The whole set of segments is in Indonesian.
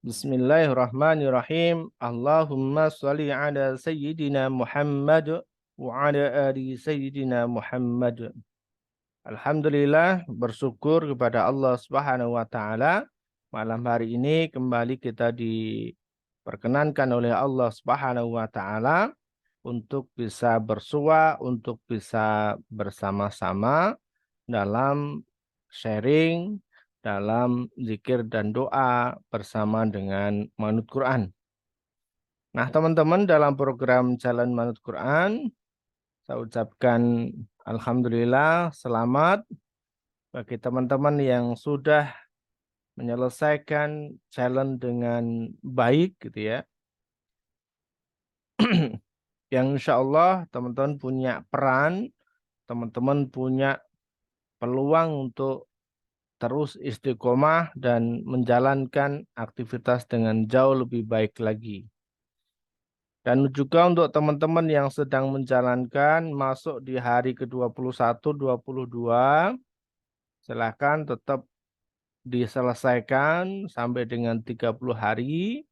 Bismillahirrahmanirrahim. Allahumma sholli ala sayyidina Muhammad wa ala ali sayyidina Muhammad. Alhamdulillah, bersyukur kepada Allah Subhanahu wa taala. Malam hari ini kembali kita diperkenankan oleh Allah Subhanahu wa taala untuk bisa bersua, untuk bisa bersama-sama dalam sharing, dalam zikir dan doa bersama dengan Manut Quran. Nah, teman-teman, dalam program Jalan Manut Quran, saya ucapkan alhamdulillah, selamat bagi teman-teman yang sudah menyelesaikan challenge dengan baik gitu ya. Yang insya Allah teman-teman punya peran, teman-teman punya peluang untuk terus istiqomah dan menjalankan aktivitas dengan jauh lebih baik lagi. Dan juga untuk teman-teman yang sedang menjalankan masuk di hari ke-21, 22, silakan tetap diselesaikan sampai dengan 30 hari.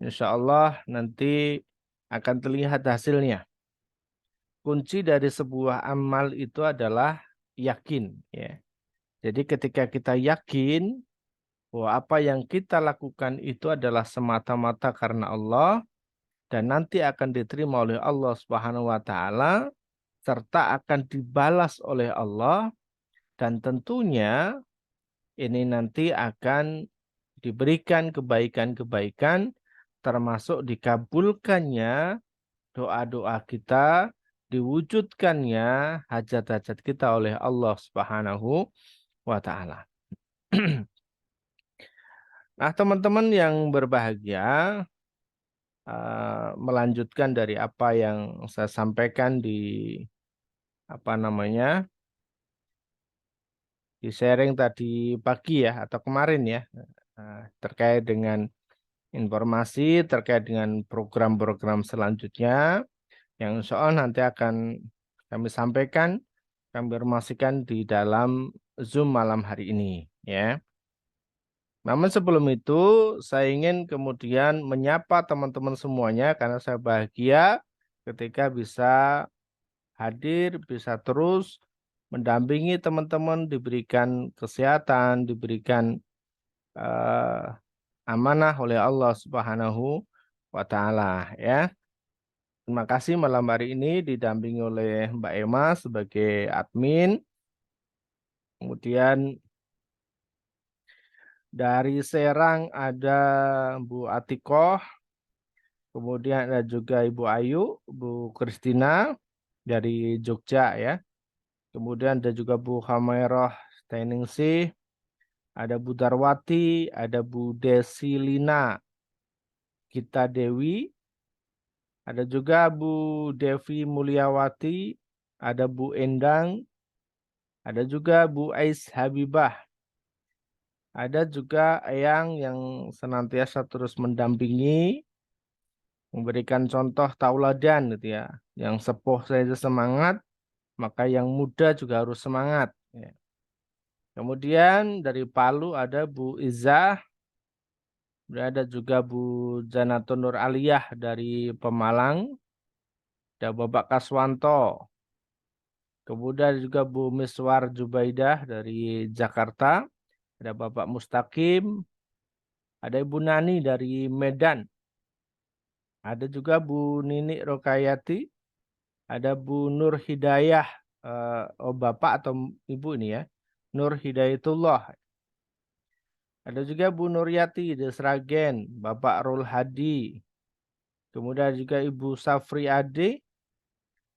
Insya Allah nanti akan terlihat hasilnya. Kunci dari sebuah amal itu adalah yakin. Ya. Jadi ketika kita yakin bahwa apa yang kita lakukan itu adalah semata-mata karena Allah dan nanti akan diterima oleh Allah Subhanahu wa taala serta akan dibalas oleh Allah dan tentunya ini nanti akan diberikan kebaikan-kebaikan termasuk dikabulkannya doa-doa kita, diwujudkannya hajat-hajat kita oleh Allah Subhanahu wa taala. Nah, teman-teman yang berbahagia, melanjutkan dari apa yang saya sampaikan di di sharing tadi pagi ya atau kemarin ya, terkait dengan informasi terkait dengan program-program selanjutnya yang insya Allah nanti akan kami sampaikan, kami informasikan di dalam Zoom malam hari ini ya. Namun sebelum itu, saya ingin kemudian menyapa teman-teman semuanya karena saya bahagia ketika bisa hadir, bisa terus mendampingi teman-teman, diberikan kesehatan, diberikan eh, amanah oleh Allah Subhanahu wa taala ya. Terima kasih malam hari ini didampingi oleh Mbak Emma sebagai admin. Kemudian dari Serang ada Bu Atikoh, kemudian ada juga Ibu Ayu, Bu Kristina dari Jogja ya. Kemudian ada juga Bu Hamairah Steningsih, ada Bu Darwati, ada Bu Desilina Gita Dewi, ada juga Bu Devi Mulyawati, ada Bu Endang, ada juga Bu Ais Habibah, ada juga Eyang yang senantiasa terus mendampingi, memberikan contoh tauladan gitu ya. Yang sepuh saja semangat, maka yang muda juga harus semangat. Ya. Kemudian dari Palu ada Bu Izzah, ada juga Bu Janatun Nur Aliyah dari Pemalang, ada Bapak Kaswanto, kemudian juga Bu Miswar Jubaidah dari Jakarta, ada Bapak Mustaqim, ada Ibu Nani dari Medan, ada juga Bu Nini Rokayati, ada Bu Nur Hidayah, oh Bapak atau Ibu ini ya, Nur Hidayatullah. Ada juga Bu Nuryati di Sragen, Bapak Rul Hadi, kemudian juga Ibu Safri Ade,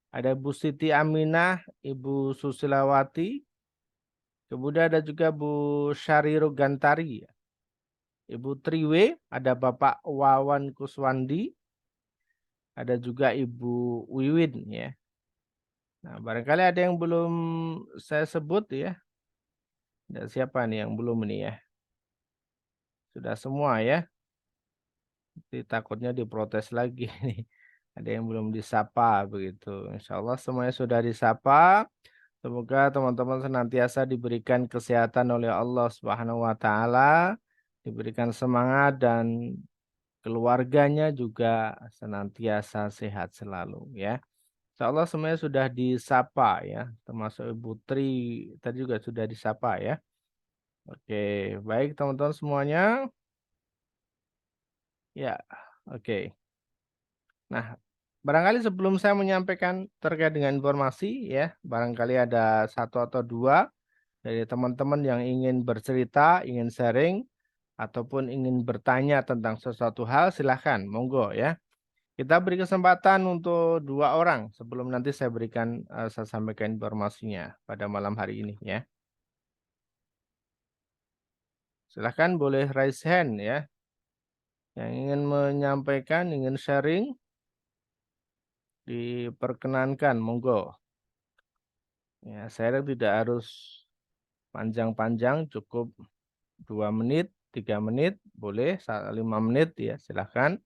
ada Bu Siti Aminah, Ibu Susilawati, kemudian ada juga Bu Syariru Gantari, Ibu Triwe, ada Bapak Wawan Kuswandi, ada juga Ibu Wiwin ya. Nah, barangkali ada yang belum saya sebut ya. Ada siapa nih yang belum ini ya? Sudah semua ya. Jadi takutnya diprotes lagi nih. Ada yang belum disapa begitu. Insya Allah semuanya sudah disapa. Semoga teman-teman senantiasa diberikan kesehatan oleh Allah Subhanahu wa taala diberikan semangat dan keluarganya juga senantiasa sehat selalu ya. Insya Allah semuanya sudah disapa ya, termasuk Ibu Tri tadi juga sudah disapa ya. Oke, baik teman-teman semuanya. Ya, oke. Nah, barangkali sebelum saya menyampaikan terkait dengan informasi ya, barangkali ada satu atau dua dari teman-teman yang ingin bercerita, ingin sharing, ataupun ingin bertanya tentang sesuatu hal, silahkan, monggo ya. Kita beri kesempatan untuk dua orang sebelum nanti saya sampaikan informasinya pada malam hari ini ya. Silahkan boleh raise hand ya. Yang ingin menyampaikan, ingin sharing, diperkenankan, monggo. Ya, sharing tidak harus panjang-panjang, cukup 2 menit, 3 menit, boleh 5 menit ya, silahkan.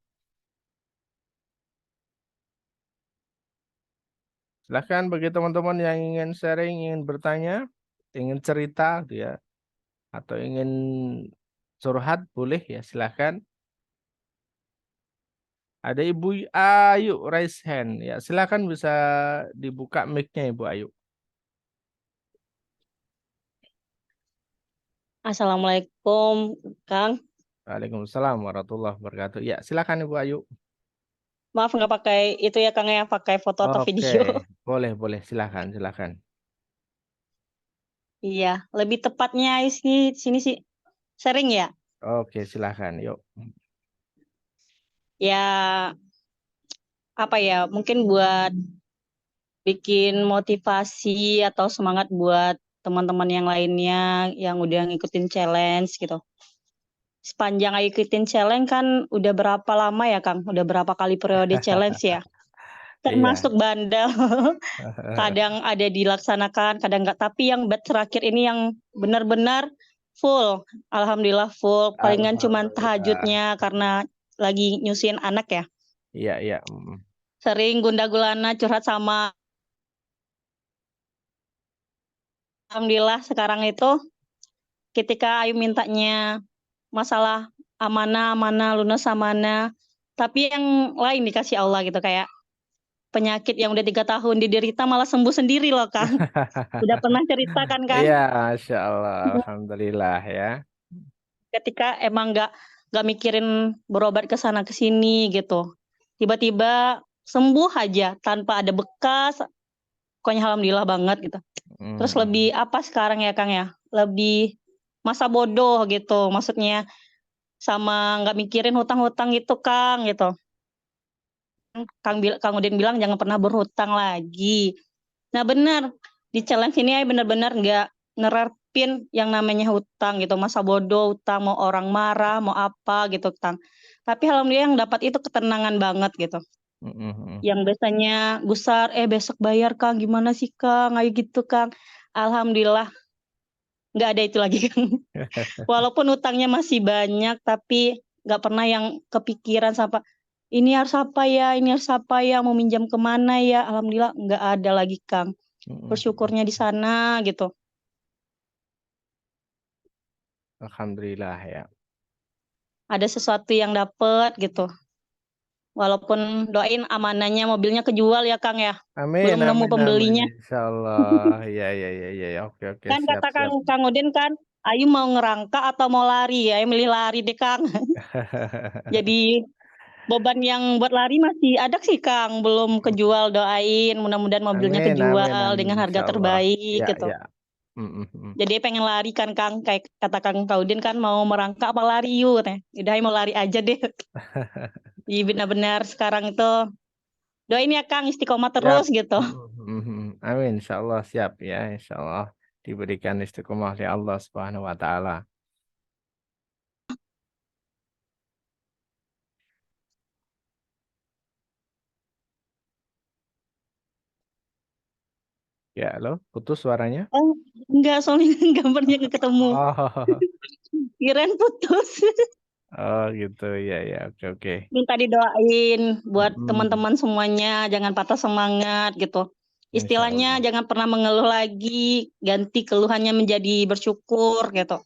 Silahkan bagi teman-teman yang ingin sharing, ingin bertanya, ingin cerita gitu ya, atau ingin curhat, boleh ya, silahkan. Ada Ibu Ayu raise hand ya, silahkan bisa dibuka mic-nya Ibu Ayu. Assalamualaikum, Kang. Waalaikumsalam warahmatullahi wabarakatuh. Ya, silakan Ibu Ayu. Maaf nggak pakai itu ya, Kang ya, pakai foto atau Oke, video. boleh, silakan, silakan. Iya, lebih tepatnya sini sih sering ya. Oke, silakan. Yuk. Ya, apa ya? Mungkin buat bikin motivasi atau semangat buat teman-teman yang lainnya yang udah ngikutin challenge gitu. Sepanjang ngikutin challenge kan udah berapa lama ya, Kang? Udah berapa kali periode challenge ya? Iya. Termasuk bandel. Kadang ada dilaksanakan, kadang enggak. Tapi yang batch terakhir ini yang benar-benar full. Alhamdulillah full. Palingan cuman Alhamdulillah. tahajudnya karena lagi nyusuin anak ya. Iya, iya. Sering gundah gulana curhat sama. Alhamdulillah sekarang itu ketika Ayu mintanya masalah amanah, lunas amanah. Tapi yang lain dikasih Allah gitu, kayak penyakit yang udah 3 tahun diderita malah sembuh sendiri loh, Kang. Udah pernah ceritakan kan? Iya, Masya Allah. Alhamdulillah ya. Ketika emang nggak mikirin berobat ke sana ke sini gitu, tiba-tiba sembuh aja tanpa ada bekas. Pokoknya alhamdulillah banget gitu. Terus lebih apa sekarang ya, Kang ya, lebih masa bodoh gitu, maksudnya sama nggak mikirin hutang-hutang gitu, Kang, gitu. Kang Udin bilang jangan pernah berhutang lagi. Nah benar, di challenge ini benar-benar nggak nerapin yang namanya hutang gitu, masa bodoh hutang, mau orang marah, mau apa gitu, Kang. Tapi alhamdulillah yang dapat itu ketenangan banget gitu. Yang biasanya gusar, besok bayar Kang, gimana sih Kang, ayo gitu Kang. Alhamdulillah nggak ada itu lagi Kang. Walaupun hutangnya masih banyak, tapi nggak pernah yang kepikiran sampai ini harus apa ya, mau minjam kemana ya. Alhamdulillah nggak ada lagi Kang. Bersyukurnya di sana gitu. Alhamdulillah ya. Ada sesuatu yang dapet gitu. Walaupun doain amanahnya mobilnya kejual ya Kang ya. Amin, Belum nemu amin, amin. pembelinya. Insya Allah. Ya, ya, ya, ya, ya. Oke, oke. Kan Siap, kata siap. Kang Udin kan, Ayu mau ngerangka atau mau lari ya? Ayu milih lari deh Kang. Jadi beban yang buat lari masih ada sih Kang. Belum kejual, doain. Mudah-mudahan mobilnya Amin, amin, kejual amin. dengan Insya harga Allah. terbaik Ya, gitu. ya. Jadi pengen lari kan Kang. Kayak kata Kang Udin kan mau merangkak apa lari yuk. Udah Ayu mau lari aja deh. Jadi benar-benar sekarang itu doain ya Kang istiqomah Siap. terus gitu. Amin, insya Allah siap ya, insya Allah diberikan istiqomah oleh Allah Subhanahu Wa Taala. Ya, halo, putus suaranya. Oh, enggak soalnya gambarnya nggak ketemu. Oh, Kirain putus. oh gitu ya, ya, oke, oke. Minta didoain buat Mm-mm. teman-teman semuanya jangan patah semangat gitu. Istilahnya Allah. jangan pernah mengeluh lagi, ganti keluhannya menjadi bersyukur gitu.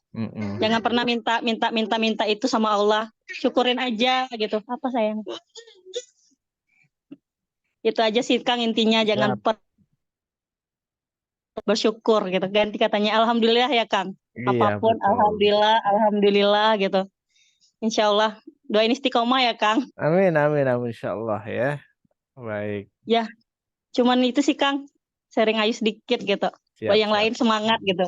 Jangan pernah minta itu sama Allah. Syukurin aja gitu. Apa sayang? Itu aja sih Kang intinya, jangan bersyukur gitu. Ganti katanya alhamdulillah ya Kang. Iya, Apapun betul. alhamdulillah gitu. Insya Allah doain istiqomah ya Kang. Amin, amin, amin, insya Allah ya. Baik, Ya, cuman itu sih Kang. Sharing ayu sedikit gitu. Buat siap, yang siap. lain semangat gitu.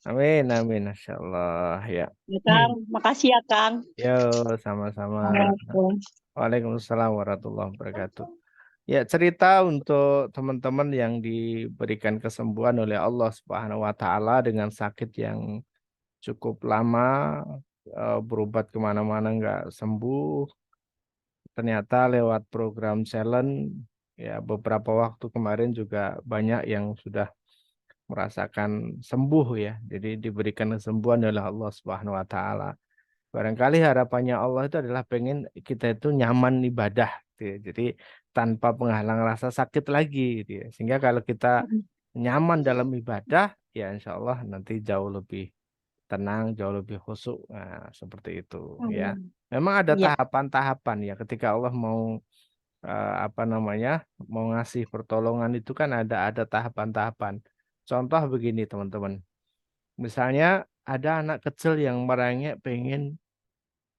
Amin, amin, insya Allah ya. Ya Kang, makasih ya Kang. Yo, sama-sama. Assalamualaikum. Waalaikumsalam warahmatullahi wabarakatuh. Ya, cerita untuk teman-teman yang diberikan kesembuhan oleh Allah Subhanahu wa Ta'ala dengan sakit yang cukup lama, berobat kemana-mana nggak sembuh. Ternyata lewat program challenge, ya beberapa waktu kemarin juga banyak yang sudah merasakan sembuh ya. Jadi diberikan kesembuhan oleh Allah Subhanahu wa Ta'ala. Barangkali harapannya Allah itu adalah pengen kita itu nyaman ibadah, gitu ya. Jadi tanpa penghalang rasa sakit lagi, gitu ya. Sehingga kalau kita nyaman dalam ibadah, ya insya Allah nanti jauh lebih tenang, jauh lebih khusyuk. Nah, seperti itu ya. Memang ada Iya. tahapan-tahapan ya ketika Allah mau apa namanya, mau ngasih pertolongan itu kan ada tahapan-tahapan. Contoh begini teman-teman. Misalnya ada anak kecil yang merengek pengen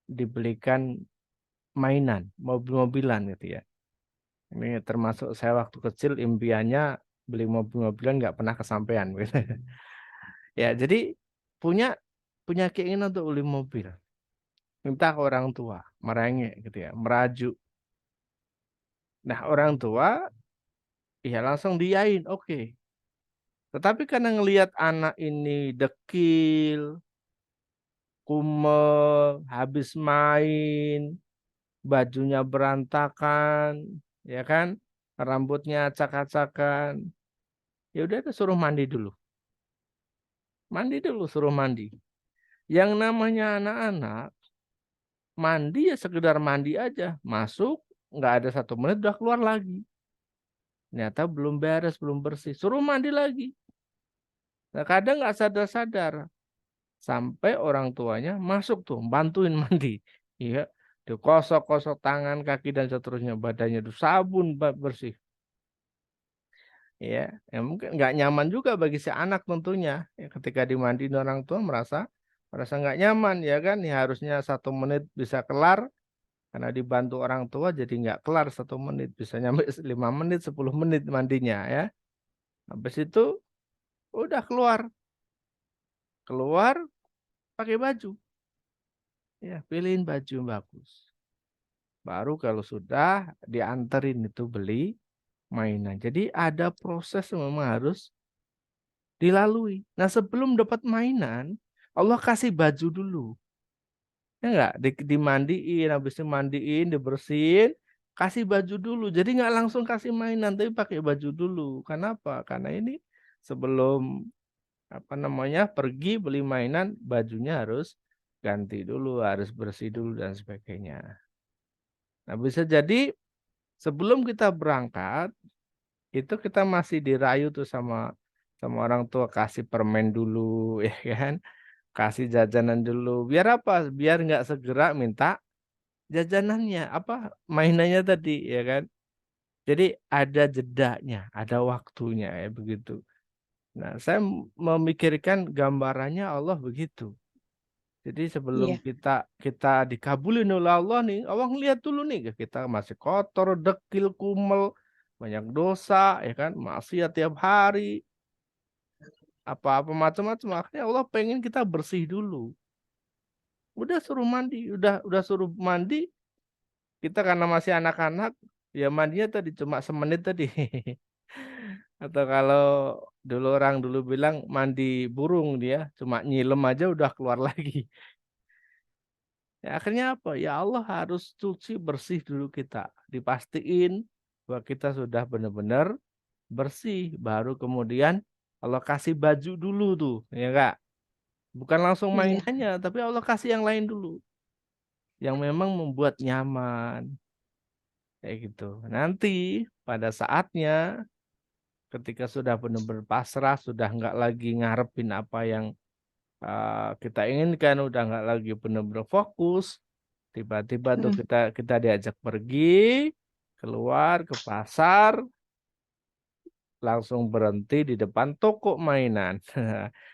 dibelikan mainan, mobil-mobilan gitu ya. Ini termasuk saya waktu kecil impiannya beli mobil-mobilan nggak pernah kesampaian gitu. Ya, jadi punya punya keinginan untuk beli mobil. Minta ke orang tua, merengek gitu ya, merajuk. Nah, orang tua ya langsung diyain, oke. Tetapi karena ngelihat anak ini dekil, kumel, habis main, bajunya berantakan, ya kan? Rambutnya acak-acakan. Ya udah deh, suruh mandi dulu. Mandi dulu, suruh mandi. Yang namanya anak-anak, mandi ya sekedar mandi aja. Masuk, nggak ada 1 menit udah keluar lagi. Ternyata belum beres, belum bersih. Suruh mandi lagi. Nah, kadang nggak sadar-sadar. Sampai orang tuanya masuk tuh, bantuin mandi. Iya, dikosok-kosok tangan, kaki, dan seterusnya. Badannya itu sabun bersih. Ya, mungkin nggak nyaman juga bagi si anak tentunya. Ya, ketika dimandiin orang tua merasa nggak nyaman ya kan. Ya harusnya 1 menit bisa kelar karena dibantu orang tua jadi nggak kelar 1 menit bisa nyampe 5 menit 10 menit mandinya ya. Habis itu udah keluar keluar pakai baju ya pilihin baju yang bagus. Baru kalau sudah dianterin itu beli mainan. Jadi ada proses yang memang harus dilalui. Nah, sebelum dapat mainan, Allah kasih baju dulu. Ya enggak? Dimandiin, habis dimandiin, dibersihin, kasih baju dulu. Jadi nggak langsung kasih mainan, tapi pakai baju dulu. Kenapa? Karena ini sebelum apa namanya pergi beli mainan, bajunya harus ganti dulu, harus bersih dulu dan sebagainya. Nah, bisa jadi sebelum kita berangkat, itu kita masih dirayu tuh sama sama orang tua kasih permen dulu, ya kan? Kasih jajanan dulu. Biar apa? Biar nggak segera minta jajanannya, apa mainannya tadi, ya kan? Jadi ada jedanya, ada waktunya ya begitu. Nah, saya memikirkan gambarannya Allah begitu. Jadi sebelum Iya. kita kita dikabulin oleh Allah nih, Allah ngeliat dulu nih kita masih kotor, dekil, kumel, banyak dosa, ya kan? Maksiat tiap hari, apa-apa macam-macam. Akhirnya Allah pengen kita bersih dulu. Udah suruh mandi, udah suruh mandi. Kita karena masih anak-anak, ya mandinya tadi cuma 1 menit tadi. Atau kalau dulu orang dulu bilang mandi burung dia, cuma nyilem aja udah keluar lagi. Ya, akhirnya apa? Ya Allah harus cuci bersih dulu kita. Dipastiin bahwa kita sudah benar-benar bersih. Baru kemudian Allah kasih baju dulu tuh, ya enggak? Bukan langsung Iya. mainannya, tapi Allah kasih yang lain dulu. Yang memang membuat nyaman. Kayak gitu. Nanti pada saatnya ketika sudah benar-benar pasrah, sudah nggak lagi ngarepin apa yang kita inginkan, udah nggak lagi benar-benar fokus, tiba-tiba tuh Mm. kita diajak pergi keluar ke pasar, langsung berhenti di depan toko mainan.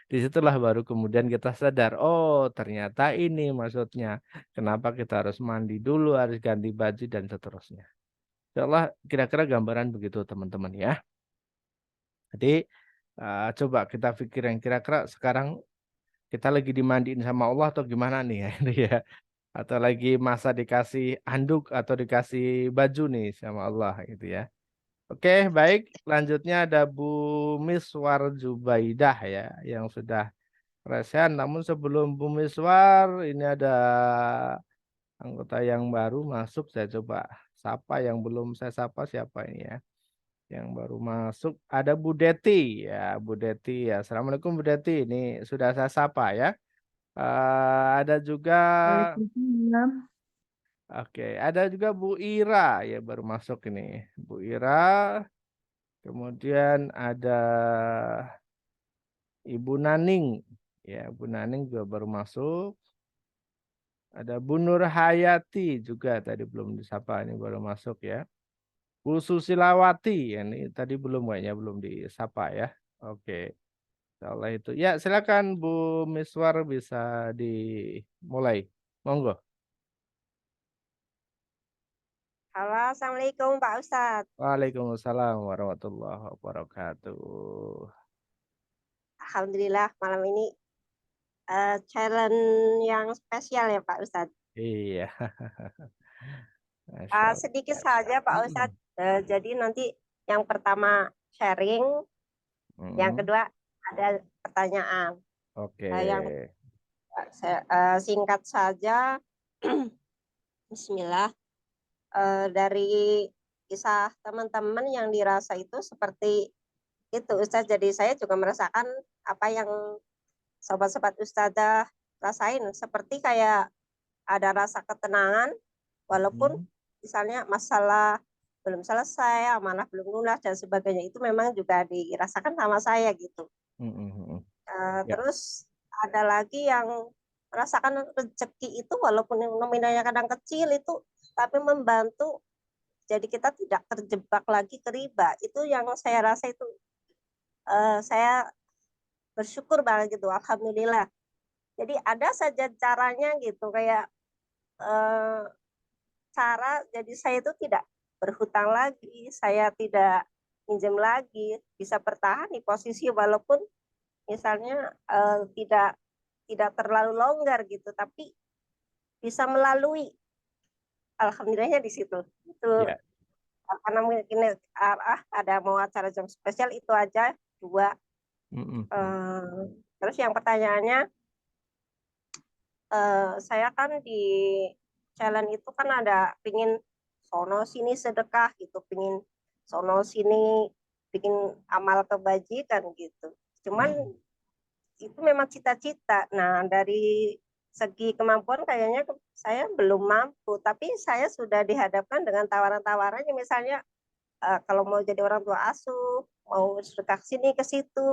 Disitulah baru kemudian kita sadar, oh ternyata ini maksudnya. Kenapa kita harus mandi dulu, harus ganti baju dan seterusnya. Insyaallah kira-kira gambaran begitu teman-teman ya. Jadi coba kita pikirin kira-kira sekarang kita lagi dimandiin sama Allah atau gimana nih ya, ini ya. Atau lagi masa dikasih handuk atau dikasih baju nih sama Allah gitu ya. Oke, baik. Selanjutnya ada Bu Miswar Jubaidah ya, yang sudah resen. Namun sebelum Bu Miswar, ini ada anggota yang baru masuk. Saya coba sapa yang belum saya sapa siapa ini ya. Yang baru masuk ada Bu Deti ya, Bu Deti ya. Assalamualaikum Bu Deti. Ini sudah saya sapa ya. Ada juga, Waalaikumsalam. oke, ada juga Bu Ira ya baru masuk ini. Bu Ira. Kemudian ada Ibu Naning. Ya, Bu Naning juga baru masuk. Ada Bu Nur Hayati juga tadi belum disapa, ini baru masuk ya. Bu Susilawati, ya, ini tadi belum kayaknya belum disapa ya. Oke, insyaallah itu. Ya, silakan Bu Miswar bisa dimulai. Monggo. Halo, Assalamualaikum Pak Ustadz. Waalaikumsalam warahmatullahi wabarakatuh. Alhamdulillah malam ini challenge yang spesial ya Pak Ustadz. Iya. Masya Sedikit Allah. saja Pak Ustadz. Jadi nanti yang pertama sharing, yang Mm. kedua ada pertanyaan. Oke. Yang singkat saja, Bismillah. Dari kisah teman-teman yang dirasa itu seperti itu Ustadz. Jadi saya juga merasakan apa yang sobat-sobat Ustadzah rasain, seperti kayak ada rasa ketenangan walaupun Mm. misalnya masalah belum selesai, amanah belum lunas dan sebagainya, itu memang juga dirasakan sama saya gitu. Mm. Ya. Terus ada lagi yang merasakan rezeki itu walaupun nominalnya kadang kecil itu, tapi membantu jadi kita tidak terjebak lagi ke riba. Itu yang saya rasa itu saya bersyukur banget gitu, alhamdulillah. Jadi ada saja caranya gitu, kayak eh, cara jadi saya itu tidak berhutang lagi, saya tidak minjem lagi, bisa bertahan di posisi walaupun misalnya tidak terlalu longgar gitu, tapi bisa melalui. Alhamdulillahnya di situ. Itu Ya. karena mungkin ada mau acara jam spesial itu aja dua. Mm. Terus yang pertanyaannya, saya kan di challenge itu kan ada pingin sono sini sedekah gitu, pingin sono sini bikin amal kebajikan gitu. Cuman itu memang cita-cita. Nah, dari segi kemampuan kayaknya saya belum mampu, tapi saya sudah dihadapkan dengan tawaran-tawarannya, misalnya kalau mau jadi orang tua asuh, mau sedekah sini ke situ,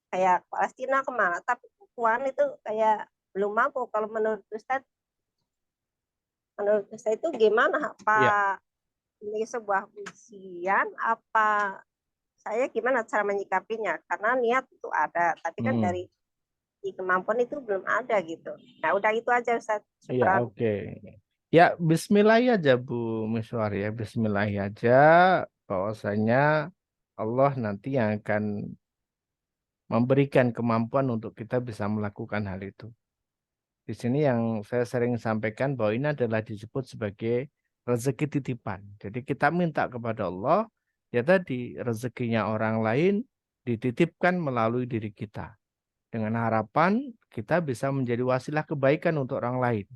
kayak Palestina kemana, tapi uang itu kayak belum mampu. Kalau menurut Ustaz itu gimana? Apa Ya. ini sebuah ujian? Apa saya gimana cara menyikapinya? Karena niat itu ada, tapi kan Mm. dari kemampuan itu belum ada gitu. Nah, udah itu aja Ustaz. Iya, Syukran. oke. Ya, bismillah aja Bu Miswar ya. Bismillah aja bahwasanya Allah nanti yang akan memberikan kemampuan untuk kita bisa melakukan hal itu. Di sini yang saya sering sampaikan bahwa ini adalah disebut sebagai rezeki titipan. Jadi kita minta kepada Allah, ya tadi rezekinya orang lain dititipkan melalui diri kita. Dengan harapan kita bisa menjadi wasilah kebaikan untuk orang lain.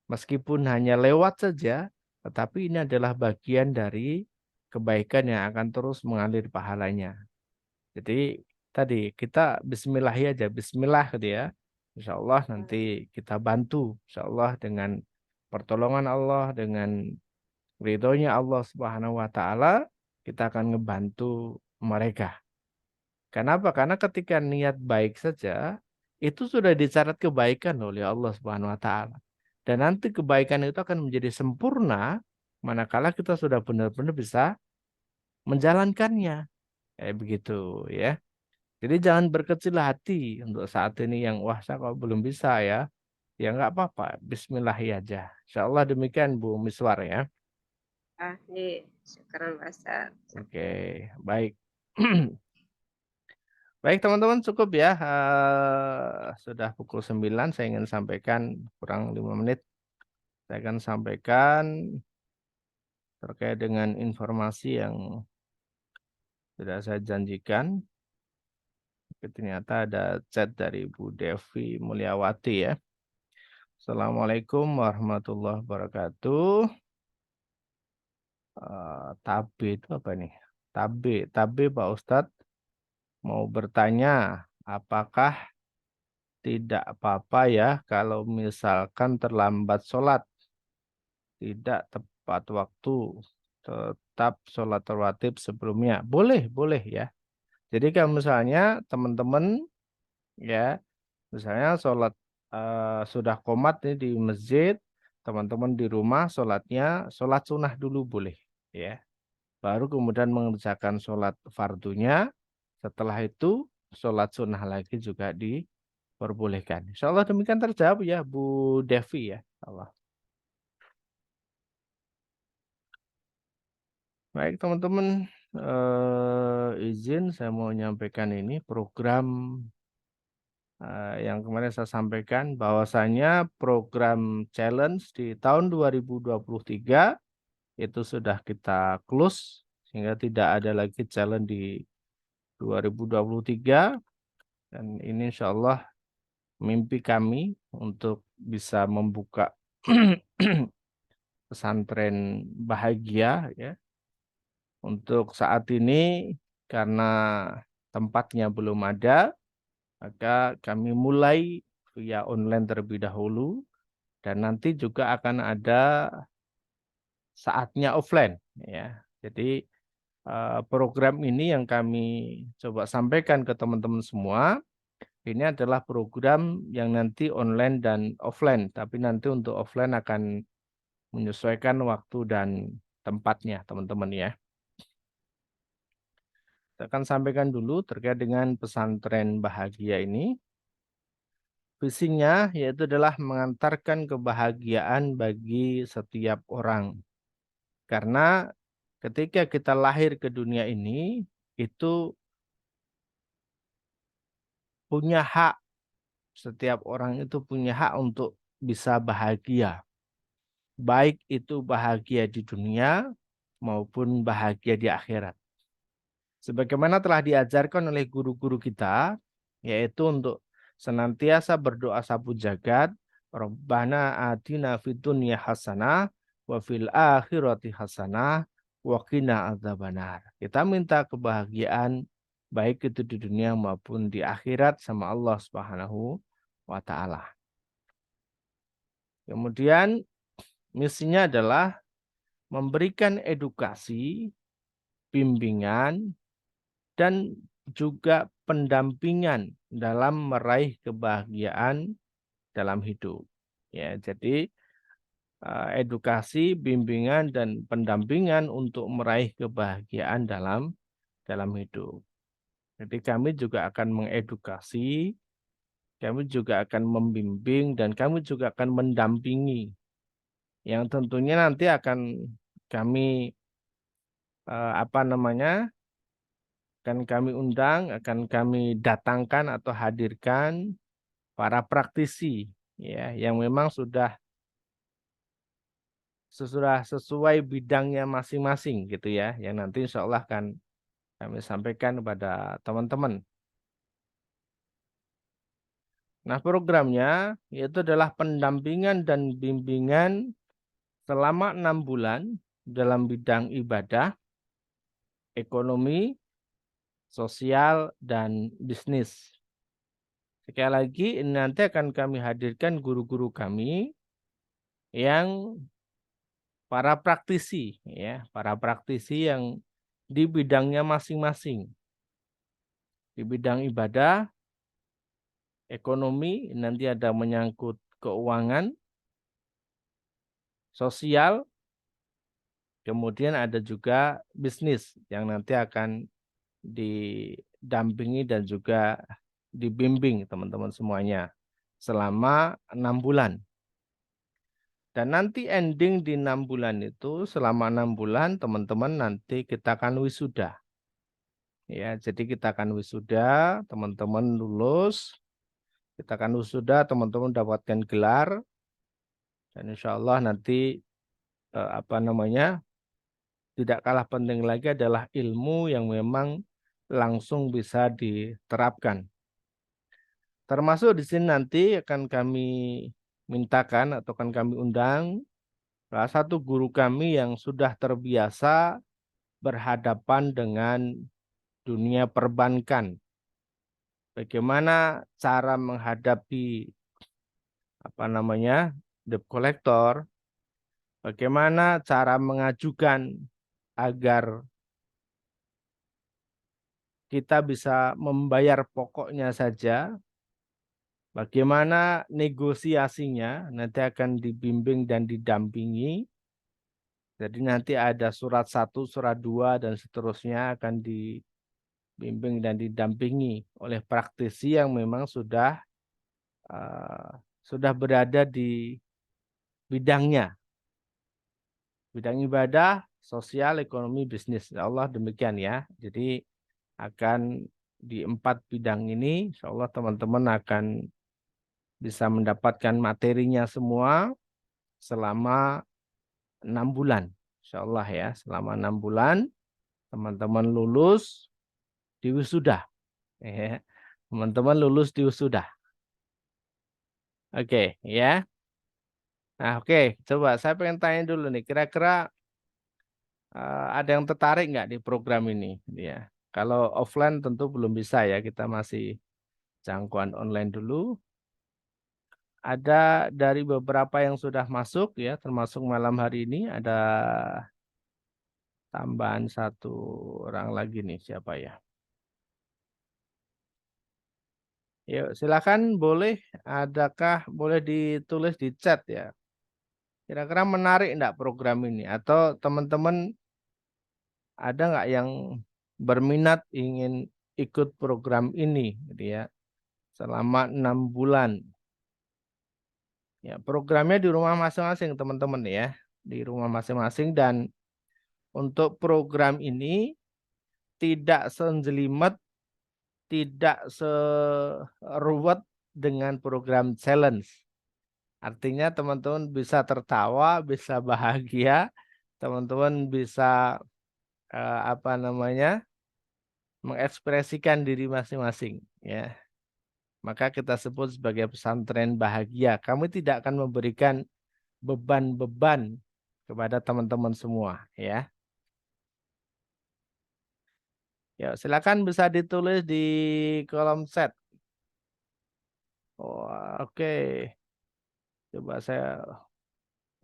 Meskipun hanya lewat saja, tetapi ini adalah bagian dari kebaikan yang akan terus mengalir pahalanya. Jadi tadi kita bismillah aja, bismillah gitu ya. Insya Allah nanti kita bantu, insya Allah dengan pertolongan Allah, dengan ridhonya Allah Subhanahu wa taala, kita akan ngebantu mereka. Kenapa? Karena ketika niat baik saja, itu sudah dicatat kebaikan oleh Allah Subhanahu wa taala. Dan nanti kebaikan itu akan menjadi sempurna manakala kita sudah benar-benar bisa menjalankannya. Kayak begitu ya. Jadi jangan berkecil hati untuk saat ini yang wah saya kok belum bisa ya. Ya nggak apa-apa, bismillah aja. Insya Allah demikian Bu Miswar ya. Syukran Pak Ustaz. Oke, baik. Baik teman-teman cukup ya. Sudah pukul 9 saya ingin sampaikan kurang 5 menit. Saya akan sampaikan terkait dengan informasi yang sudah saya janjikan. Tapi ternyata ada chat dari Bu Devi Mulyawati ya. Assalamualaikum warahmatullahi wabarakatuh. Tabe itu apa nih? Tabe Pak Ustadz mau bertanya, apakah tidak apa-apa ya kalau misalkan terlambat sholat, tidak tepat waktu, tetap sholat rawatib sebelumnya. Boleh ya. Jadi kalau misalnya teman-teman ya, misalnya sholat sudah qomat nih di masjid, teman-teman di rumah sholatnya sholat sunnah dulu boleh ya. Baru kemudian mengerjakan sholat fardunya. Setelah itu sholat sunnah lagi juga diperbolehkan. Insya Allah demikian terjawab ya Bu Devi ya. Allah. Baik teman-teman, izin saya mau menyampaikan ini program yang kemarin saya sampaikan bahwasanya program challenge di tahun 2023 itu sudah kita close sehingga tidak ada lagi challenge di 2023 dan ini insya Allah mimpi kami untuk bisa membuka pesantren bahagia ya. Untuk saat ini karena tempatnya belum ada, maka kami mulai via online terlebih dahulu dan nanti juga akan ada saatnya offline ya. Jadi program ini yang kami coba sampaikan ke teman-teman semua. Ini adalah program yang nanti online dan offline, tapi nanti untuk offline akan menyesuaikan waktu dan tempatnya, teman-teman ya. Saya akan sampaikan dulu terkait dengan pesantren bahagia ini. Visinya yaitu adalah mengantarkan kebahagiaan bagi setiap orang. Karena ketika kita lahir ke dunia ini, itu punya hak. Setiap orang itu punya hak untuk bisa bahagia. Baik itu bahagia di dunia maupun bahagia di akhirat. Sebagaimana telah diajarkan oleh guru-guru kita, yaitu untuk senantiasa berdoa sapu jagat, Rabbana atina fid dunya hasanah wa fil akhirati hasanah wa qina adzabannar. Kita minta kebahagiaan baik itu di dunia maupun di akhirat sama Allah Subhanahu wa taala. Kemudian misinya adalah memberikan edukasi, bimbingan, dan juga pendampingan dalam meraih kebahagiaan dalam hidup. Ya, jadi edukasi, bimbingan, dan pendampingan untuk meraih kebahagiaan dalam hidup. Jadi kami juga akan mengedukasi, kami juga akan membimbing, dan kami juga akan mendampingi. Yang tentunya nanti akan kami akan kami undang, akan kami datangkan atau hadirkan para praktisi ya yang memang sudah sesuai bidangnya masing-masing gitu ya, yang nanti insya Allah akan kami sampaikan kepada teman-teman. Nah, programnya yaitu adalah pendampingan dan bimbingan selama 6 bulan dalam bidang ibadah, ekonomi, sosial, dan bisnis. Sekali lagi, ini nanti akan kami hadirkan guru-guru kami yang para praktisi, ya, para praktisi yang di bidangnya masing-masing. Di bidang ibadah, ekonomi, nanti ada menyangkut keuangan, sosial, kemudian ada juga bisnis yang nanti akan didampingi dan juga dibimbing teman-teman semuanya selama 6 bulan. Dan nanti ending di 6 bulan itu, selama 6 bulan teman-teman nanti kita akan wisuda. Ya, jadi kita akan wisuda, teman-teman lulus, kita akan wisuda, teman-teman dapatkan gelar, dan insya Allah nanti tidak kalah penting lagi adalah ilmu yang memang langsung bisa diterapkan. Termasuk di sini nanti akan kami mintakan atau akan kami undang salah satu guru kami yang sudah terbiasa berhadapan dengan dunia perbankan. Bagaimana cara menghadapi debt collector, bagaimana cara mengajukan agar kita bisa membayar pokoknya saja, bagaimana negosiasinya nanti akan dibimbing dan didampingi. Jadi nanti ada surat 1, surat 2, dan seterusnya akan dibimbing dan didampingi oleh praktisi yang memang sudah berada di bidangnya. Bidang ibadah, sosial, ekonomi, bisnis. Insya Allah demikian ya. Jadi akan di 4 bidang ini, insya Allah teman-teman akan bisa mendapatkan materinya semua selama 6 bulan. Insya Allah ya, selama 6 bulan teman-teman lulus di wisuda. Ya. Teman-teman lulus di wisuda. Oke, ya. Nah, oke, coba saya pengen tanya dulu nih, kira-kira ada yang tertarik nggak di program ini? Ya, kalau offline tentu belum bisa ya, kita masih jangkauan online dulu. Ada dari beberapa yang sudah masuk ya, termasuk malam hari ini ada tambahan 1 orang lagi nih, siapa ya? Yuk, silakan boleh ditulis di chat ya. Kira-kira menarik enggak program ini? Atau teman-teman ada nggak yang berminat ingin ikut program ini gitu ya, selama 6 bulan. Ya, programnya di rumah masing-masing teman-teman ya, di rumah masing-masing, dan untuk program ini tidak senjelimet, tidak seruwet dengan program challenge. Artinya teman-teman bisa tertawa, bisa bahagia, teman-teman bisa mengekspresikan diri masing-masing ya. Maka kita sebut sebagai pesantren bahagia. Kami tidak akan memberikan beban-beban kepada teman-teman semua ya. Ya, silakan bisa ditulis di kolom chat. Oh, oke. Coba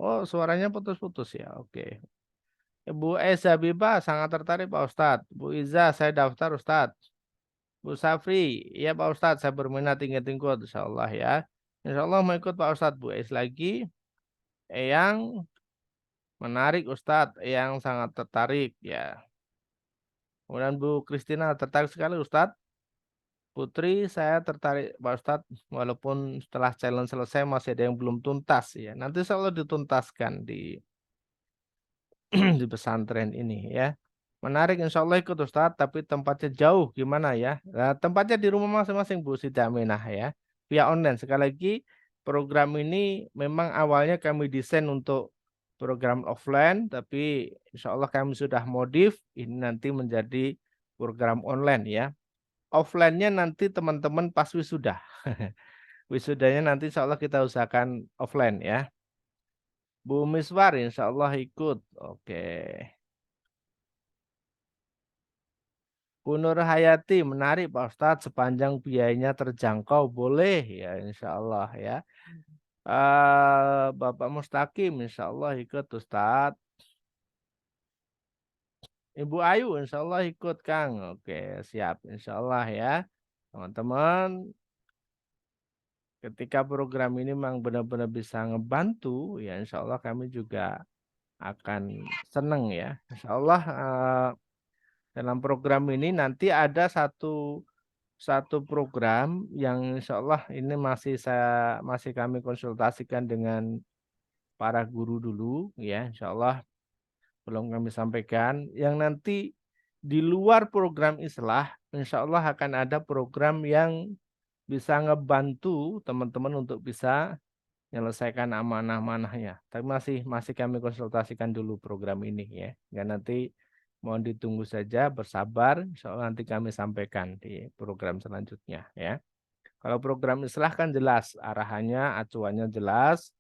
Oh, suaranya putus-putus ya. Oke. Bu Eza Biba sangat tertarik Pak Ustadz. Bu Iza, saya daftar Ustadz. Bu Safri, iya Pak Ustadz, saya berminat tingkat insya Allah ya. Insya Allah mau ikut Pak Ustadz. Bu Es lagi, yang menarik Ustadz, yang sangat tertarik ya. Kemudian Bu Kristina tertarik sekali Ustadz. Putri, saya tertarik Pak Ustadz, walaupun setelah challenge selesai masih ada yang belum tuntas ya. Nanti insya Allah dituntaskan di di pesantren ini ya. Menarik insya Allah ikut Ustadz, tapi tempatnya jauh gimana ya? Nah, tempatnya di rumah masing-masing Bu Siti Aminah ya. Via online. Sekali lagi program ini memang awalnya kami desain untuk program offline, tapi insya Allah kami sudah modif ini nanti menjadi program online ya. Offline-nya nanti teman-teman pas wisuda. Wisudanya nanti insya Allah kita usahakan offline ya. Bu Miswar insya Allah ikut. Oke. Bu Nur Hayati, menarik Pak Ustadz, sepanjang biayanya terjangkau boleh ya insya Allah ya. Bapak Mustaqim insya Allah ikut Ustadz. Ibu Ayu, insya Allah ikut Kang. Oke, siap. Insya Allah ya. Teman-teman, ketika program ini memang benar-benar bisa ngebantu, ya insya Allah kami juga akan seneng ya. Insya Allah dalam program ini nanti ada satu satu program yang insya Allah ini masih kami konsultasikan dengan para guru dulu ya, insya Allah belum kami sampaikan. Yang nanti di luar program Islah, insya Allah akan ada program yang bisa ngebantu teman-teman untuk bisa menyelesaikan amanah-amanahnya. Tapi masih masih kami konsultasikan dulu program ini ya. Ya nanti mohon ditunggu saja, bersabar. Insya Allah nanti kami sampaikan di program selanjutnya ya. Kalau program Islah kan jelas arahannya, acuannya jelas.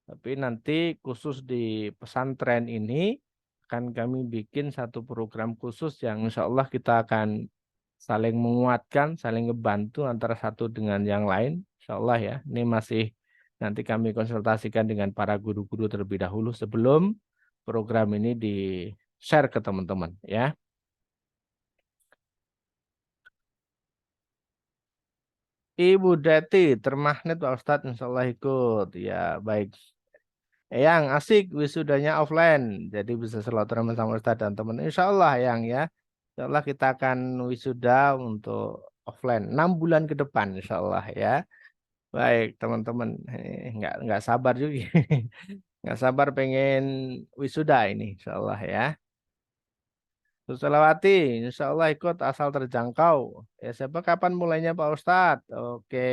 Tapi nanti khusus di pesantren ini akan kami bikin satu program khusus yang insya Allah kita akan saling menguatkan, saling ngebantu antara satu dengan yang lain. Insya Allah ya, ini masih nanti kami konsultasikan dengan para guru-guru terlebih dahulu sebelum program ini di-share ke teman-teman ya. Ibu Deti termagnet Pak Ustadz, insya Allah ikut. Ya baik. Yang asik wisudanya offline, jadi bisa silaturahmi sama Ustadz dan teman. Insya Allah yang ya, insya Allah kita akan wisuda untuk offline 6 bulan ke depan, insya Allah ya. Baik teman-teman, nggak sabar juga, nggak sabar pengen wisuda ini, insya Allah ya. Susalawati, insya Allah ikut asal terjangkau. Ya siapa kapan mulainya Pak Ustadz? Oke,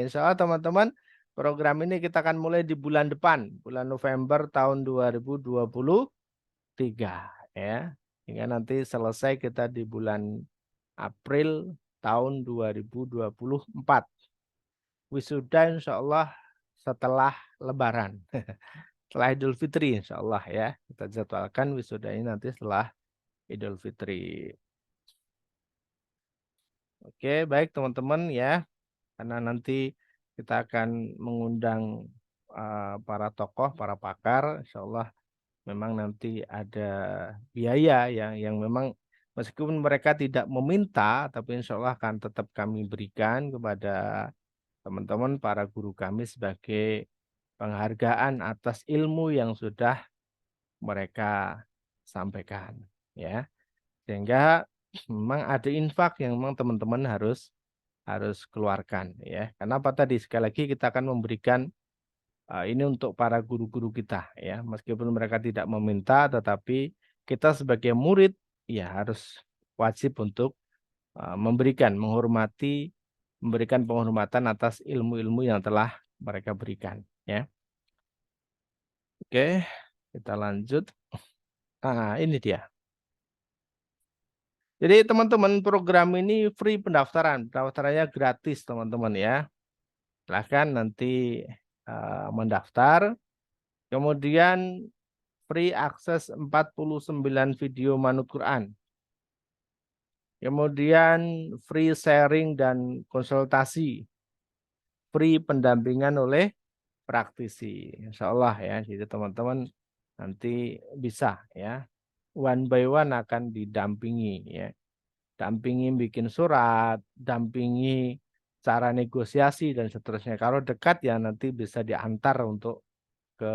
insya Allah teman-teman. Program ini kita akan mulai di bulan depan, bulan November tahun 2023 ya. Hingga nanti selesai kita di bulan April tahun 2024. Wisuda insya Allah setelah Lebaran. Setelah Idul Fitri insya Allah ya. Kita jadwalkan wisuda ini nanti setelah Idul Fitri. Oke, baik teman-teman ya. Karena nanti kita akan mengundang para tokoh, para pakar, insya Allah memang nanti ada biaya yang memang meskipun mereka tidak meminta, tapi insya Allah akan tetap kami berikan kepada teman-teman para guru kami sebagai penghargaan atas ilmu yang sudah mereka sampaikan, ya. Sehingga memang ada infak yang memang teman-teman harus keluarkan, ya. Karena apa tadi sekali lagi kita akan memberikan ini untuk para guru-guru kita ya, meskipun mereka tidak meminta, tetapi kita sebagai murid ya harus wajib untuk memberikan penghormatan atas ilmu-ilmu yang telah mereka berikan ya. Oke, kita lanjut. Ini dia. Jadi teman-teman program ini free pendaftarannya gratis teman-teman ya. Silahkan nanti mendaftar. Kemudian free akses 49 video manut Quran. Kemudian free sharing dan konsultasi. Free pendampingan oleh praktisi. Insya Allah ya. Jadi teman-teman nanti bisa ya. One by one akan didampingi ya. Dampingi bikin surat, dampingi cara negosiasi dan seterusnya. Kalau dekat ya nanti bisa diantar untuk ke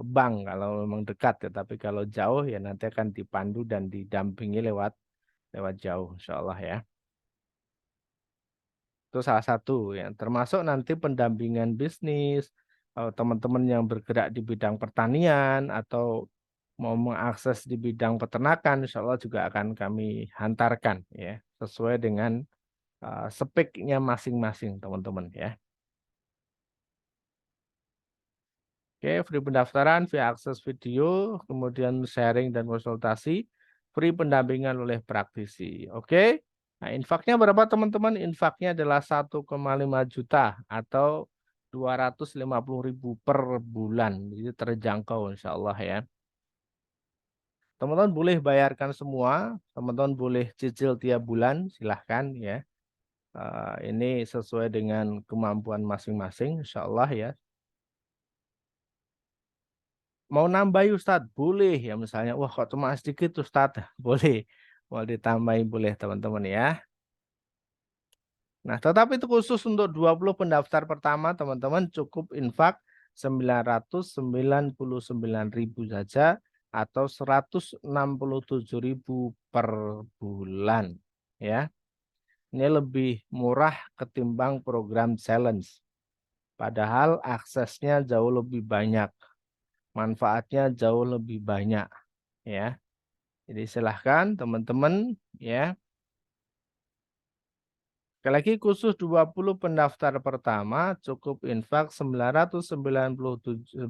bank kalau memang dekat ya. Tapi kalau jauh ya nanti akan dipandu dan didampingi lewat jauh insya Allah ya. Itu salah satu ya. Termasuk nanti pendampingan bisnis, teman-teman yang bergerak di bidang pertanian atau mau mengakses di bidang peternakan, insya Allah juga akan kami hantarkan ya sesuai dengan speknya masing-masing teman-teman ya. Oke, free pendaftaran, free akses video, kemudian sharing dan konsultasi, free pendampingan oleh praktisi. Oke. Nah, infaknya berapa teman-teman? Infaknya adalah 1,5 juta atau 250.000 per bulan. Jadi terjangkau insya Allah ya. Teman-teman boleh bayarkan semua, teman-teman boleh cicil tiap bulan, silahkan ya. Ini sesuai dengan kemampuan masing-masing insya Allah ya. Mau nambah Ustadz? Boleh ya misalnya. Wah kok cuma sedikit Ustadz? Boleh. Mau ditambahin boleh teman-teman ya. Nah, tetapi itu khusus untuk 20 pendaftar pertama, teman-teman cukup infak 999.000 saja atau 167.000 per bulan ya. Ini lebih murah ketimbang program challenge. Padahal aksesnya jauh lebih banyak. Manfaatnya jauh lebih banyak ya. Jadi silahkan teman-teman ya. Sekali lagi khusus 20 pendaftar pertama cukup infak 999.000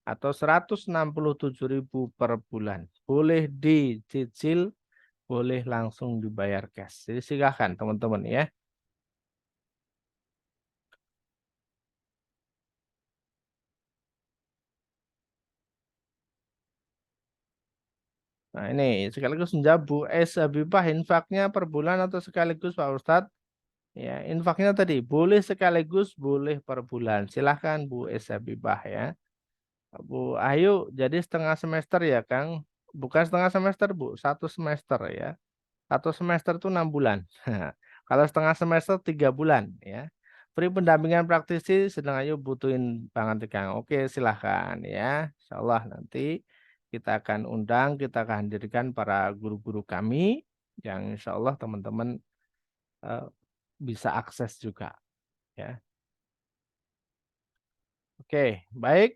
atau 167.000 per bulan. Boleh dicicil, boleh langsung dibayar cash. Jadi silakan teman-teman ya. Nah ini sekaligus menjawab Bu S. Habibah, infaknya per bulan atau sekaligus Pak Ustadz? Ya, infaknya tadi boleh sekaligus, boleh per bulan. Silahkan Bu S. Habibah ya. Bu Ayu, jadi setengah semester ya Kang? Bukan setengah semester Bu, 1 semester ya. 1 semester itu 6 bulan. Kalau setengah semester 3 bulan ya. Free pendampingan praktisi sedang Ayu butuhin banget Kang. Oke silahkan ya. Insya Allah nanti kita akan undang, kita akan hadirkan para guru-guru kami yang insya Allah teman-teman bisa akses juga ya. Oke, baik.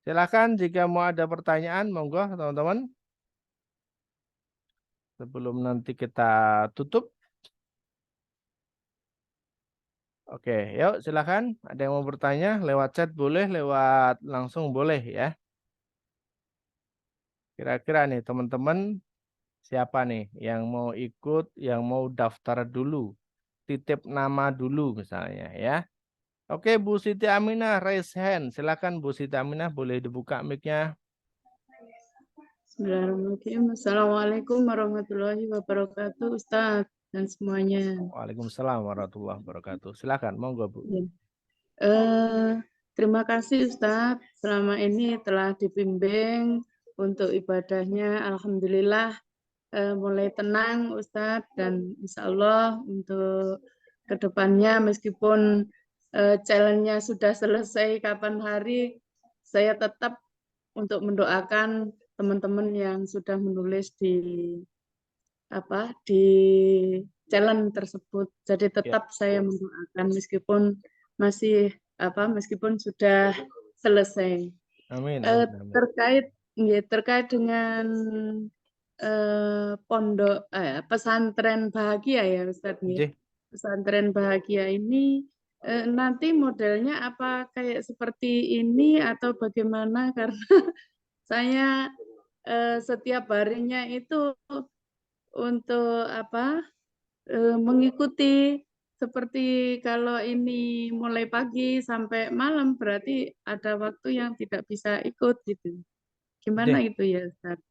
Silakan jika mau ada pertanyaan, monggo teman-teman. Sebelum nanti kita tutup. Oke, yuk silakan. Ada yang mau bertanya lewat chat boleh, lewat langsung boleh ya. Kira-kira nih teman-teman siapa nih yang mau ikut, yang mau daftar dulu, titip nama dulu misalnya ya. Oke, Bu Siti Aminah raise hand. Silakan Bu Siti Aminah, boleh dibuka mic-nya. Bismillahirrahmanirrahim. Assalamualaikum warahmatullahi wabarakatuh, Ustadz dan semuanya. Waalaikumsalam warahmatullahi wabarakatuh. Silakan, monggo Bu. Ya. Terima kasih Ustadz, selama ini telah dibimbing untuk ibadahnya. Alhamdulillah mulai tenang Ustadz, dan insya Allah untuk kedepannya meskipun challenge-nya sudah selesai kapan hari, saya tetap untuk mendoakan teman-teman yang sudah menulis di challenge tersebut. Jadi tetap saya mendoakan meskipun masih meskipun sudah selesai. Amin. Terkait dengan pondok pesantren bahagia ya Ustadz. Pesantren bahagia ini nanti modelnya apa kayak seperti ini atau bagaimana, karena saya setiap harinya itu untuk mengikuti, seperti kalau ini mulai pagi sampai malam berarti ada waktu yang tidak bisa ikut gitu. Gimana itu ya Ustaz?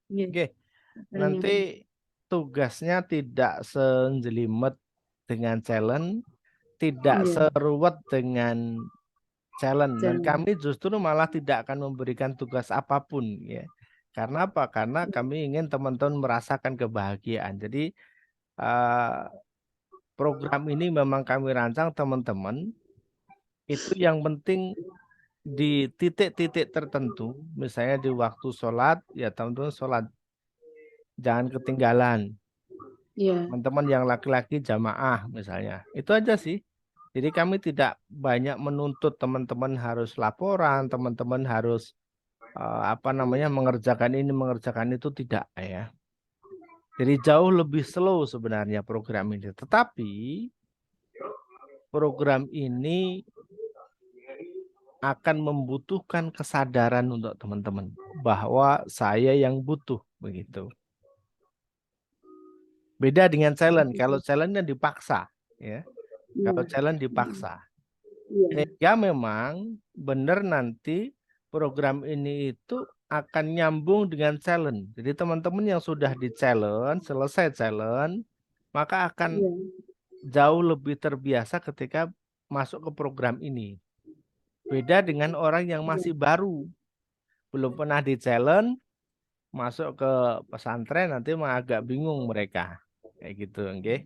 Nanti tugasnya tidak senjelimet dengan challenge, tidak seruwet dengan challenge, dan kami justru malah tidak akan memberikan tugas apapun ya. Karena apa? Karena kami ingin teman-teman merasakan kebahagiaan. Jadi program ini memang kami rancang teman-teman itu yang penting di titik-titik tertentu, misalnya di waktu sholat, ya teman-teman sholat jangan ketinggalan. Teman-teman yang laki-laki jamaah misalnya, itu aja sih. Jadi kami tidak banyak menuntut teman-teman harus laporan, teman-teman harus mengerjakan ini, mengerjakan itu, tidak ya. Jadi jauh lebih slow sebenarnya program ini. Tetapi program ini akan membutuhkan kesadaran untuk teman-teman bahwa saya yang butuh begitu. Beda dengan challenge. Kalau challenge-nya dipaksa, ya. Kalau challenge dipaksa. Sehingga memang benar nanti program ini itu akan nyambung dengan challenge. Jadi teman-teman yang sudah di challenge, selesai challenge, maka akan jauh lebih terbiasa ketika masuk ke program ini. Beda dengan orang yang masih baru, belum pernah di challenge, masuk ke pesantren nanti mah agak bingung mereka. Kayak gitu, oke?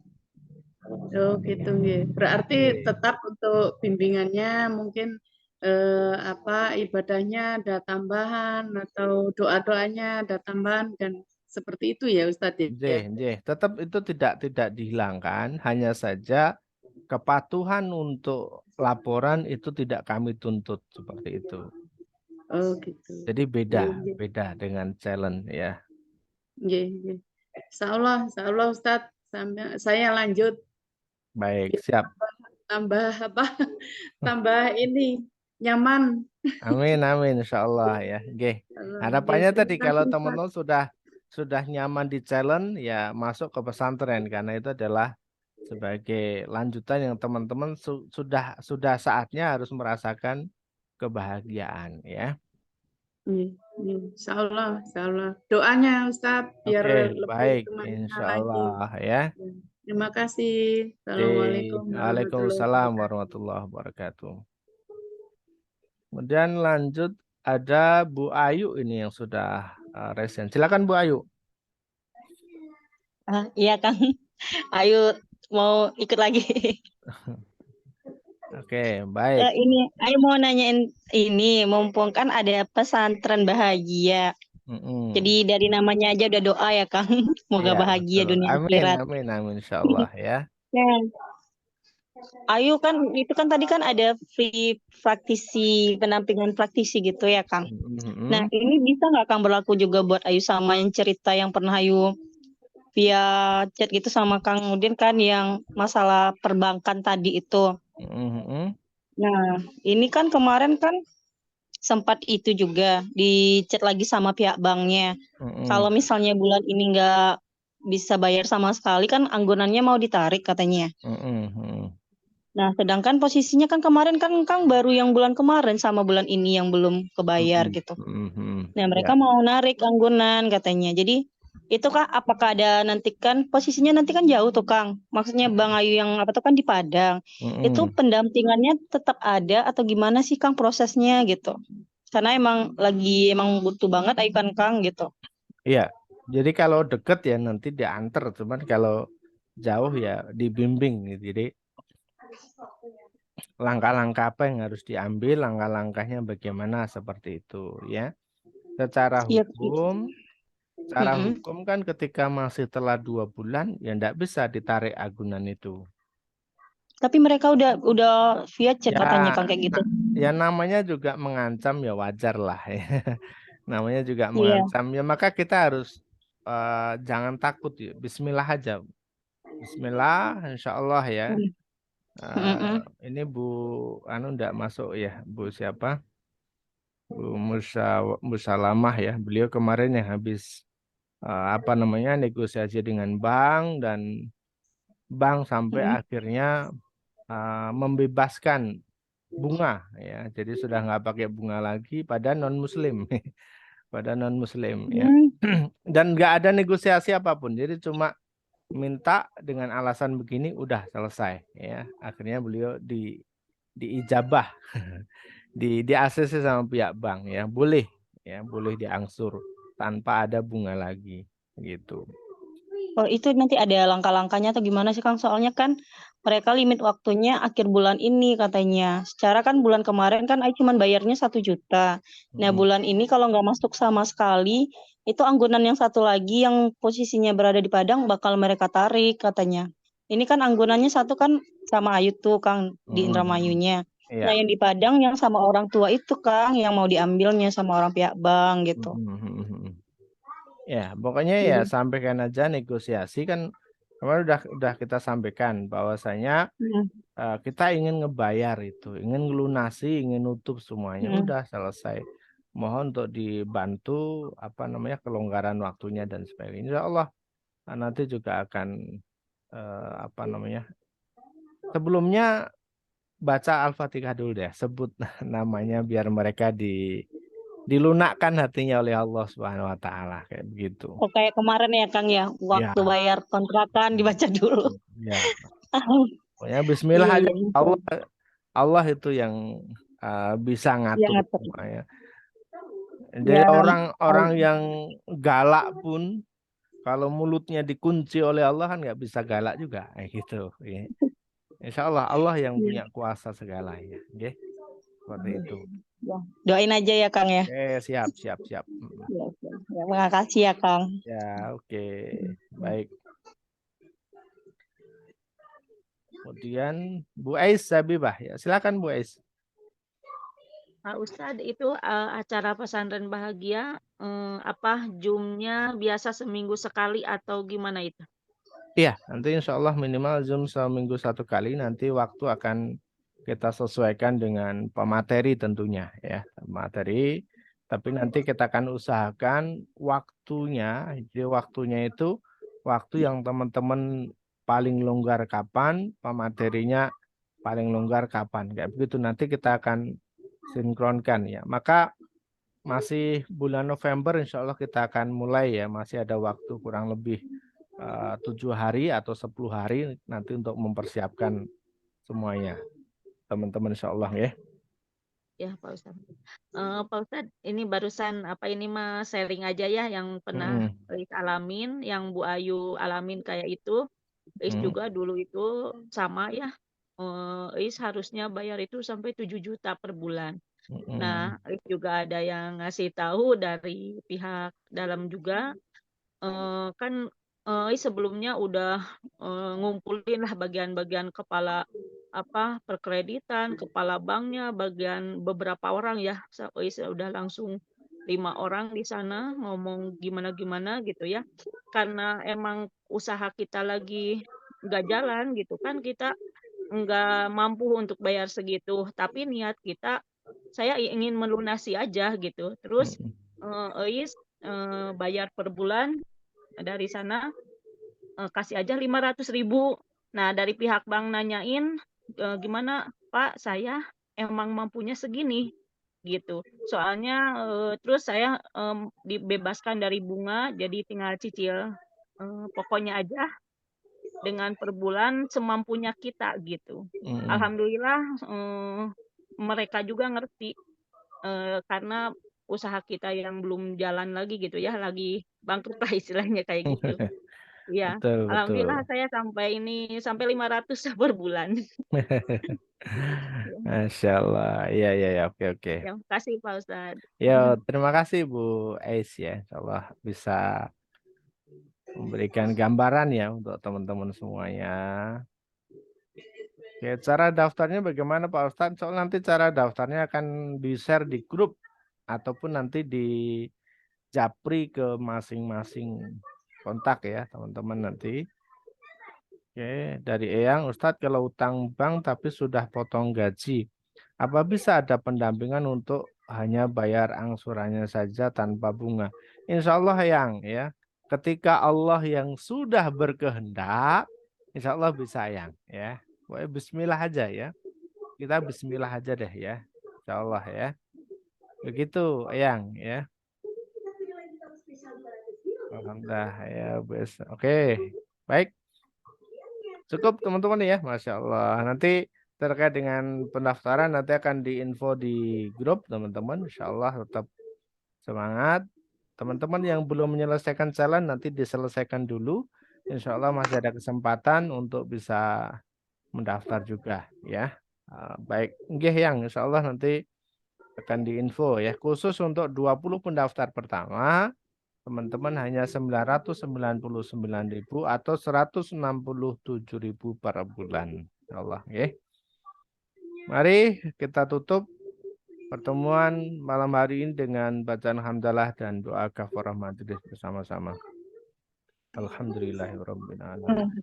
Oh gitu nggih. Berarti tetap untuk bimbingannya mungkin ibadahnya ada tambahan atau doa-doanya ada tambahan dan seperti itu ya Ustadz ya. Tetap itu tidak dihilangkan, hanya saja kepatuhan untuk laporan itu tidak kami tuntut seperti itu. Oh gitu. Jadi Nggih, beda dengan challenge ya. nggih. Insya Allah Ustadz saya lanjut Baik, siap. tambah tambah ini nyaman. Amin, insya Allah ya. Oke. Harapannya Nggih, tadi terima kalau kasih, Ustadz. teman-teman sudah nyaman di challenge ya masuk ke pesantren karena itu adalah sebagai lanjutan yang teman-teman sudah saatnya harus merasakan kebahagiaan ya. Insya Allah. Doanya Ustadz biar Oke, lebih baik, semangat insya lagi. Allah ya. Terima kasih. Assalamualaikum warahmatullahi Waalaikumsalam wabarakatuh. warahmatullahi wabarakatuh. Kemudian lanjut ada Bu Ayu ini yang sudah resen. Silakan Bu Ayu. Iya Kang, ayo mau ikut lagi. Oke, baik. Ini, ayo mau nanyain ini, mumpung kan ada pesantren bahagia. Mm-mm. Jadi dari namanya aja udah doa ya Kang, semoga Ya, bahagia betul. dunia Amin, akhirat. amin, insya Allah ya. Nah, ayo kan itu kan tadi kan ada free praktisi, penampingan praktisi gitu ya Kang. Nah Mm-mm. ini bisa nggak Kang berlaku juga buat Ayu sama yang cerita yang pernah Ayu via chat gitu sama Kang Udin kan yang masalah perbankan tadi itu. Mm-mm. Nah ini kan kemarin kan sempat itu juga di chat lagi sama pihak banknya. Mm-mm. Kalau misalnya bulan ini nggak bisa bayar sama sekali kan anggunannya mau ditarik katanya. Mm-mm. Nah, sedangkan posisinya kan kemarin kan Kang baru yang bulan kemarin sama bulan ini yang belum kebayar Mm-mm. gitu. Mm-mm. Nah, mereka Ya. mau narik anggunan katanya. Jadi itu Kak, apakah ada nanti kan posisinya nanti kan jauh tuh Kang. Maksudnya Bang Ayu yang apa tuh kan di Padang. Itu Mm-mm. pendampingannya tetap ada atau gimana sih Kang prosesnya gitu? Karena emang butuh banget Ayu kan Kang gitu. Iya. Jadi kalau deket ya nanti diantar, cuman kalau jauh ya dibimbing gitu. Jadi langkah-langkah apa yang harus diambil, langkah-langkahnya bagaimana seperti itu ya. Secara Iya. hukum, Mm-mm. kan ketika masih telah 2 bulan ya tidak bisa ditarik agunan itu. Tapi mereka udah via chat katanya Ya, Kang kayak gitu. ya namanya juga mengancam ya wajar lah ya. Namanya juga Iya. mengancam ya maka kita harus jangan takut ya. Bismillah aja. Bismillah, insya Allah ya. Mm-mm. Ini Bu Anu ndak masuk ya, Bu siapa? Bu Musalamah ya. Beliau kemarin yang habis negosiasi dengan bank dan bank sampai Mm-mm. akhirnya membebaskan bunga ya. Jadi sudah nggak pakai bunga lagi pada non Muslim, pada non Muslim ya. Dan nggak ada negosiasi apapun. Jadi cuma minta dengan alasan begini udah selesai ya. Akhirnya beliau diijabah, di ACC sama pihak bank ya. Boleh diangsur tanpa ada bunga lagi gitu. Oh, itu nanti ada langkah-langkahnya atau gimana sih Kang? Soalnya kan mereka limit waktunya akhir bulan ini katanya. Secara kan bulan kemarin kan Ai cuma bayarnya 1 juta. Nah, Mm-mm. bulan ini kalau nggak masuk sama sekali, itu anggunan yang satu lagi yang posisinya berada di Padang bakal mereka tarik katanya. Ini kan anggunannya satu kan sama Ayu tuh Kang di Mm-mm. Indramayunya. Nah, Iya. yang di Padang yang sama orang tua itu Kang yang mau diambilnya sama orang pihak bank gitu. Mm-mm. Ya, pokoknya ya Jadi, sampaikan aja negosiasi kan kemarin udah kita sampaikan bahwasanya kita ingin ngebayar itu, ingin ngelunasi, ingin nutup semuanya. Udah selesai. Mohon untuk dibantu kelonggaran waktunya dan sebagainya. Insya Allah nanti juga akan sebelumnya baca Al-Fatihah dulu deh, sebut namanya biar mereka dilunakkan hatinya oleh Allah Subhanahu wa taala kayak begitu. Oh, kayak kemarin ya Kang ya, Ya, waktu bayar kontrakan dibaca dulu. ya. Pokoknya Iya, bismillah aja iya. Allah Allah itu yang bisa Yang ngatur ngatur. semuanya. Jadi Ya, orang yang galak pun kalau mulutnya dikunci oleh Allah kan nggak bisa galak juga, gitu. Ya. Insya Allah Allah yang punya kuasa segalanya, ya. Seperti itu. ya. Doain aja ya Kang ya. Siap. Ya, ya, makasih ya Kang. Ya, oke. Baik. Kemudian Bu Ais Habibah, ya silakan Bu Ais. Pak Ustadz, itu acara pesantren bahagia apa Zoom-nya biasa seminggu sekali atau gimana itu? Iya, nanti insya Allah minimal Zoom seminggu 1 kali. Nanti waktu akan kita sesuaikan dengan pemateri tentunya ya, materi. Tapi nanti kita akan usahakan waktunya. Jadi waktunya itu waktu yang teman-teman paling longgar kapan, pematerinya paling longgar kapan. Kayak begitu nanti kita akan sinkronkan ya. Maka masih bulan November insya Allah kita akan mulai ya. Masih ada waktu kurang lebih 7 hari atau 10 hari nanti untuk mempersiapkan semuanya. Teman-teman insya Allah ya. Ya Pak Ustadz. Pak Ustadz, ini barusan ini mah sharing aja ya yang pernah Ais alamin, yang Bu Ayu alamin kayak itu. Ais juga dulu itu sama ya. Ais harusnya bayar itu sampai 7 juta per bulan. Nah, Ais juga ada yang ngasih tahu dari pihak dalam juga. Kan sebelumnya udah ngumpulin lah bagian-bagian kepala perkreditan, kepala banknya, bagian beberapa orang ya. Udah langsung 5 orang di sana ngomong gimana-gimana gitu ya. Karena emang usaha kita lagi nggak jalan gitu kan, kita nggak mampu untuk bayar segitu. Tapi niat kita, saya ingin melunasi aja gitu. Terus Ois bayar per bulan dari sana, kasih aja 500.000. Nah, dari pihak bank nanyain, gimana Pak, saya emang mampunya segini gitu. Soalnya terus saya dibebaskan dari bunga, jadi tinggal cicil pokoknya aja dengan per bulan semampunya kita gitu. Alhamdulillah mereka juga ngerti karena usaha kita yang belum jalan lagi gitu ya, lagi bangkrut lah istilahnya kayak gitu. Iya, Betul. alhamdulillah saya sampai 500 per bulan. Masya Allah. Iya, oke. Ya, kasih Pak Ustadz. Ya, terima kasih Bu Ais ya. Insya Allah bisa memberikan gambaran ya untuk teman-teman semuanya. Oke, cara daftarnya bagaimana Pak Ustadz? Soal nanti cara daftarnya akan di-share di grup ataupun nanti di japri ke masing-masing kontak ya teman-teman nanti. Oke, dari Eyang, Ustadz kalau utang bank tapi sudah potong gaji, apa bisa ada pendampingan untuk hanya bayar angsurannya saja tanpa bunga? Insya Allah Eyang ya, ketika Allah yang sudah berkehendak, insya Allah bisa Eyang ya. Pokoknya Bismillah aja ya, kita Bismillah aja deh ya, insya Allah ya. Begitu Eyang ya. Alhamdulillah ya, oke, baik. Cukup teman-teman ya, Masya Allah. Nanti terkait dengan pendaftaran nanti akan diinfo di grup teman-teman. Insya Allah tetap semangat. Teman-teman yang belum menyelesaikan challenge nanti diselesaikan dulu. Insya Allah masih ada kesempatan untuk bisa mendaftar juga ya. Baik, nggih yang Insya Allah nanti akan diinfo ya. Khusus untuk 20 pendaftar pertama, teman-teman hanya 999.000 atau 167.000 per bulan. Ya Allah, ya. Mari kita tutup pertemuan malam hari ini dengan bacaan hamdalah dan doa kafarah majelis bersama-sama. Alhamdulillahirabbil alamin.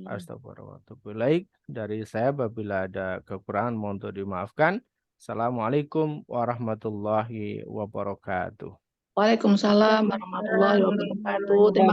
Astagfirullahaladzim. Dari saya apabila ada kekurangan mohon untuk dimaafkan. Assalamualaikum warahmatullahi wabarakatuh. Waalaikumsalam warahmatullahi wabarakatuh. Terima